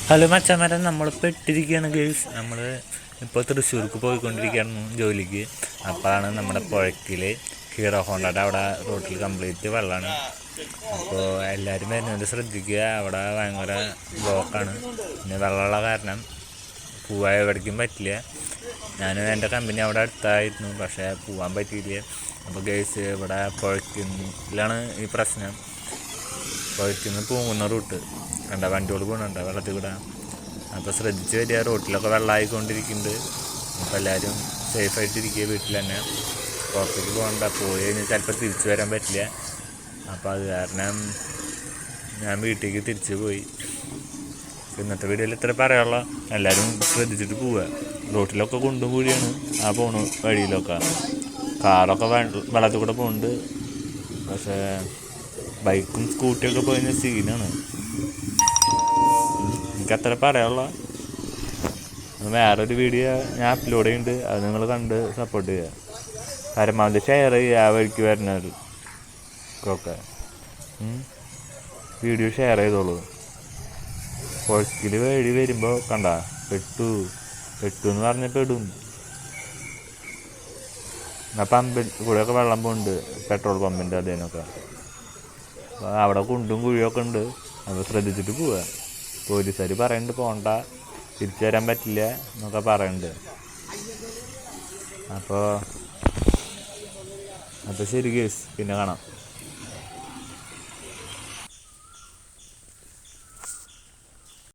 Hello മച്ചാന്മാരെ, നമ്മളിപ്പോൾ ഇട്ടിരിക്കുകയാണ് girls. നമ്മൾ ഇപ്പോൾ തൃശ്ശൂർക്ക് പോയിക്കൊണ്ടിരിക്കുകയായിരുന്നു ജോലിക്ക്. അപ്പോഴാണ് നമ്മുടെ പുഴയ്ക്കിൽ ഹീറോ ഹോണ്ടയുടെ അവിടെ റോട്ടിൽ കംപ്ലീറ്റ് വെള്ളമാണ്. അപ്പോൾ എല്ലാവരും വരുന്നത് ശ്രദ്ധിക്കുക, അവിടെ ഭയങ്കര ബ്ലോക്കാണ്. പിന്നെ വെള്ളമുള്ള കാരണം പോവാൻ എവിടേക്കും പറ്റില്ല. ഞാൻ എൻ്റെ കമ്പനി അവിടെ അടുത്തായിരുന്നു, പക്ഷേ പോകാൻ പറ്റിയില്ല. അപ്പോൾ ഗേൾസ്, ഇവിടെ പുഴയ്ക്കിലാണ് ഈ പ്രശ്നം. പുഴയ്ക്കിൽ നിന്ന് പോകുന്ന റൂട്ട് കണ്ട വണ്ടികൾ പോകുന്നുണ്ട് വെള്ളത്തിൽ കൂടെ. അപ്പോൾ ശ്രദ്ധിച്ച് വരിക, റോട്ടിലൊക്കെ വെള്ളമായിക്കൊണ്ടിരിക്കുന്നുണ്ട്. അപ്പോൾ എല്ലാവരും സേഫായിട്ടിരിക്കുക, വീട്ടിൽ തന്നെ. പുറത്തേക്ക് പോകണ്ട, പോയി കഴിഞ്ഞാൽ ചിലപ്പോൾ തിരിച്ചു വരാൻ പറ്റില്ല. അപ്പോൾ അത് കാരണം ഞാൻ വീട്ടിലേക്ക് തിരിച്ചു പോയി. ഇന്നത്തെ വീഡിയോയിൽ ഇത്ര പറയാനുള്ള, എല്ലാവരും ശ്രദ്ധിച്ചിട്ട് പോവുക. റോട്ടിലൊക്കെ കുണ്ടും കൂടിയാണ് ആ പോണ വഴിയിലൊക്കെ. കാറൊക്കെ വെള്ളത്തിൽ കൂടെ പോകുന്നുണ്ട്, പക്ഷേ ബൈക്കും സ്കൂട്ടിയൊക്കെ പോയി കഴിഞ്ഞാൽ സീനാണ്. എനിക്കത്ര പറയാനുള്ള. വേറൊരു വീഡിയോ ഞാൻ അപ്ലോഡ് ചെയ്യുന്നുണ്ട്, അത് നിങ്ങൾ കണ്ട് സപ്പോർട്ട് ചെയ്യുക. പരമാവധി ഷെയർ ചെയ്യുക ആ വഴിക്ക് വരുന്നവർക്കൊക്കെ. വീഡിയോ ഷെയർ ചെയ്തോളൂ. പുഴക്കിൽ വഴി വരുമ്പോൾ കണ്ട പെട്ടു എന്ന് പറഞ്ഞ പെടും. എന്നാൽ പമ്പിൽ കൂടെയൊക്കെ വെള്ളം പോകുന്നുണ്ട്, പെട്രോൾ പമ്പിൻ്റെ അതേനൊക്കെ. അപ്പോൾ അവിടെ കുണ്ടും കുഴിയൊക്കെ ഉണ്ട്, അപ്പോൾ ശ്രദ്ധിച്ചിട്ട് പോവുക. പോലീസുകാർ പറയുന്നുണ്ട് പോകണ്ട, തിരിച്ചു വരാൻ പറ്റില്ല എന്നൊക്കെ പറയുന്നുണ്ട്. അപ്പോൾ ശരി ഗേസ്, പിന്നെ കാണാം.